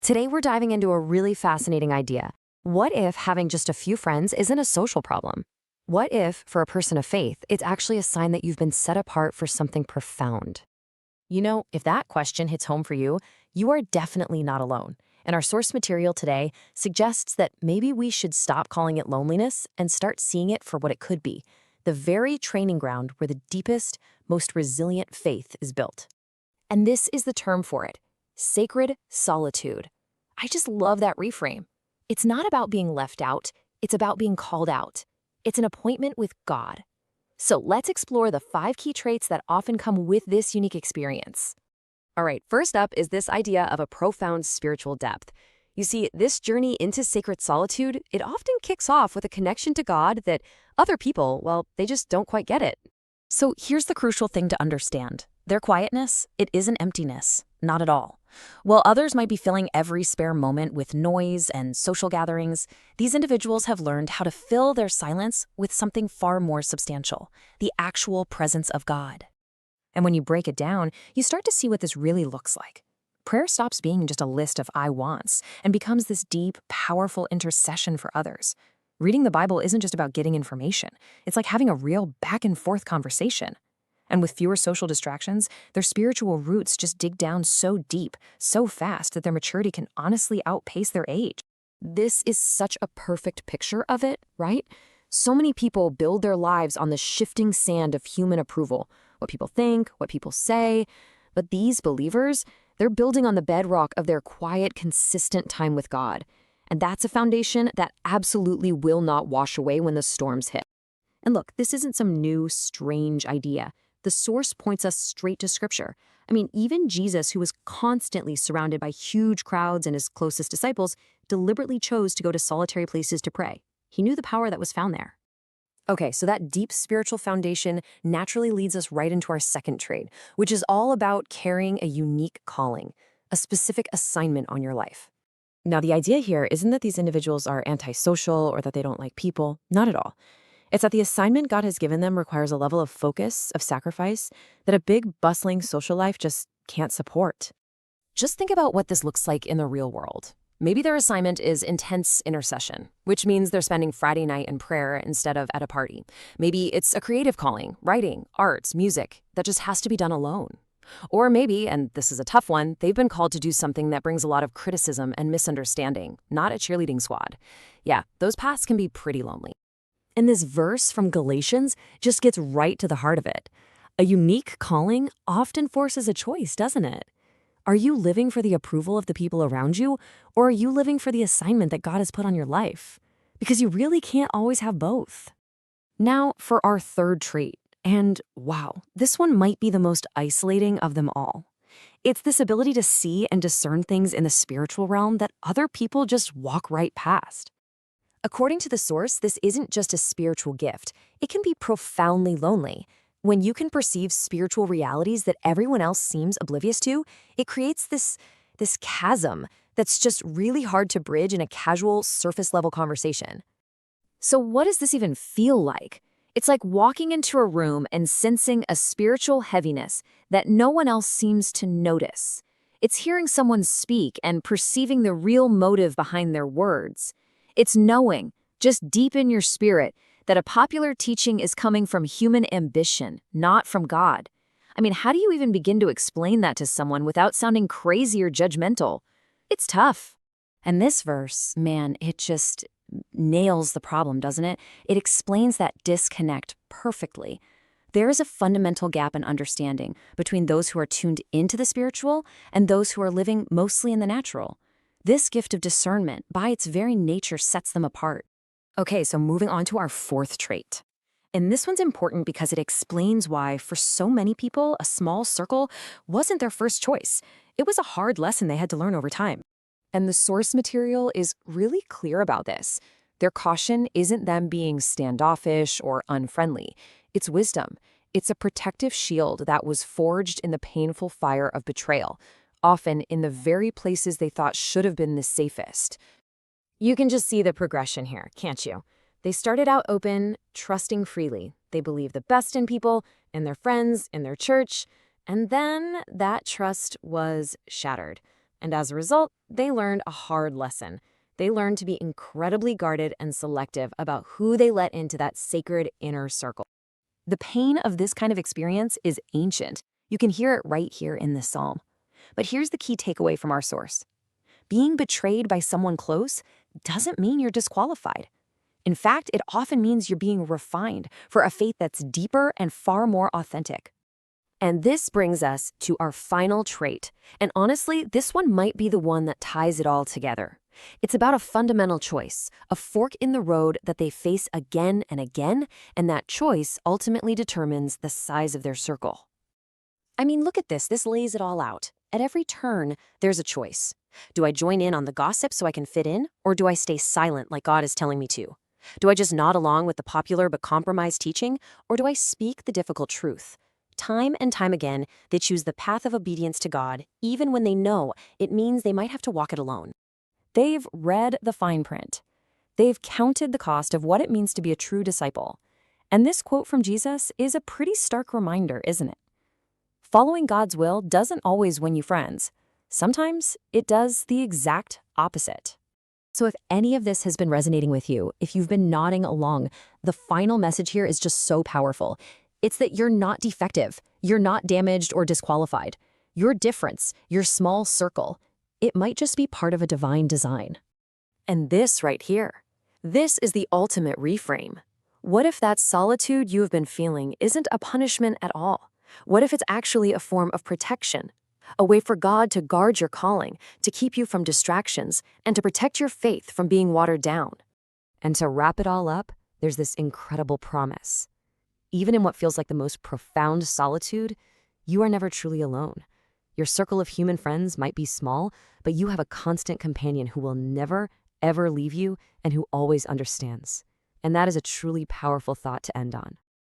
Today we're diving into a really fascinating idea. What if having just a few friends isn't a social problem? What if, for a person of faith, it's actually a sign that you've been set apart for something profound? If that question hits home for you, you are definitely not alone. And our source material today suggests that maybe we should stop calling it loneliness and start seeing it for what it could be, the very training ground where the deepest, most resilient faith is built. And this is the term for it: sacred solitude. I just love that reframe. It's not about being left out, it's about being called out. It's an appointment with God. So let's explore the 5 key traits that often come with this unique experience. All right, first up is this idea of a profound spiritual depth. You see, this journey into sacred solitude, it often kicks off with a connection to God that other people, well, they just don't quite get it. So here's the crucial thing to understand. Their quietness, it isn't emptiness, not at all. While others might be filling every spare moment with noise and social gatherings, these individuals have learned how to fill their silence with something far more substantial: the actual presence of God. And when you break it down, you start to see what this really looks like. Prayer stops being just a list of I wants and becomes this deep, powerful intercession for others. Reading the Bible isn't just about getting information. It's like having a real back-and-forth conversation. And with fewer social distractions, their spiritual roots just dig down so deep, so fast that their maturity can honestly outpace their age. This is such a perfect picture of it, right? So many people build their lives on the shifting sand of human approval, what people think, what people say. But these believers, they're building on the bedrock of their quiet, consistent time with God. And that's a foundation that absolutely will not wash away when the storms hit. And look, this isn't some new, strange idea. The source points us straight to Scripture. I mean, even Jesus, who was constantly surrounded by huge crowds and his closest disciples, deliberately chose to go to solitary places to pray. He knew the power that was found there. Okay, so that deep spiritual foundation naturally leads us right into our second trait, which is all about carrying a unique calling, a specific assignment on your life. Now, the idea here isn't that these individuals are antisocial or that they don't like people. Not at all. It's that the assignment God has given them requires a level of focus, of sacrifice, that a big, bustling social life just can't support. Just think about what this looks like in the real world. Maybe their assignment is intense intercession, which means they're spending Friday night in prayer instead of at a party. Maybe it's a creative calling, writing, arts, music, that just has to be done alone. Or maybe, and this is a tough one, they've been called to do something that brings a lot of criticism and misunderstanding, not a cheerleading squad. Yeah, those paths can be pretty lonely. And this verse from Galatians just gets right to the heart of it. A unique calling often forces a choice, doesn't it? Are you living for the approval of the people around you, or are you living for the assignment that God has put on your life? Because you really can't always have both. Now for our third trait, and wow, this one might be the most isolating of them all. It's this ability to see and discern things in the spiritual realm that other people just walk right past. According to the source, this isn't just a spiritual gift. It can be profoundly lonely. When you can perceive spiritual realities that everyone else seems oblivious to, it creates this chasm that's just really hard to bridge in a casual, surface-level conversation. So what does this even feel like? It's like walking into a room and sensing a spiritual heaviness that no one else seems to notice. It's hearing someone speak and perceiving the real motive behind their words. It's knowing, just deep in your spirit, that a popular teaching is coming from human ambition, not from God. I mean, how do you even begin to explain that to someone without sounding crazy or judgmental? It's tough. And this verse, man, it just nails the problem, doesn't it? It explains that disconnect perfectly. There is a fundamental gap in understanding between those who are tuned into the spiritual and those who are living mostly in the natural. This gift of discernment, by its very nature, sets them apart. Okay, so moving on to our fourth trait. And this one's important because it explains why, for so many people, a small circle wasn't their first choice. It was a hard lesson they had to learn over time. And the source material is really clear about this. Their caution isn't them being standoffish or unfriendly. It's wisdom. It's a protective shield that was forged in the painful fire of betrayal, often in the very places they thought should have been the safest. You can just see the progression here, can't you? They started out open, trusting freely. They believed the best in people, in their friends, in their church, and then that trust was shattered. And as a result, they learned a hard lesson. They learned to be incredibly guarded and selective about who they let into that sacred inner circle. The pain of this kind of experience is ancient. You can hear it right here in this psalm. But here's the key takeaway from our source. Being betrayed by someone close doesn't mean you're disqualified. In fact, it often means you're being refined for a faith that's deeper and far more authentic. And this brings us to our final trait. And honestly, this one might be the one that ties it all together. It's about a fundamental choice, a fork in the road that they face again and again, and that choice ultimately determines the size of their circle. I mean, look at this. This lays it all out. At every turn, there's a choice. Do I join in on the gossip so I can fit in, or do I stay silent like God is telling me to? Do I just nod along with the popular but compromised teaching, or do I speak the difficult truth? Time and time again, they choose the path of obedience to God, even when they know it means they might have to walk it alone. They've read the fine print. They've counted the cost of what it means to be a true disciple. And this quote from Jesus is a pretty stark reminder, isn't it? Following God's will doesn't always win you friends. Sometimes it does the exact opposite. So if any of this has been resonating with you, if you've been nodding along, the final message here is just so powerful. It's that you're not defective. You're not damaged or disqualified. Your difference, your small circle, it might just be part of a divine design. And this right here, this is the ultimate reframe. What if that solitude you have been feeling isn't a punishment at all? What if it's actually a form of protection? A way for God to guard your calling, to keep you from distractions, and to protect your faith from being watered down. And to wrap it all up, there's this incredible promise. Even in what feels like the most profound solitude, you are never truly alone. Your circle of human friends might be small, but you have a constant companion who will never, ever leave you and who always understands. And that is a truly powerful thought to end on.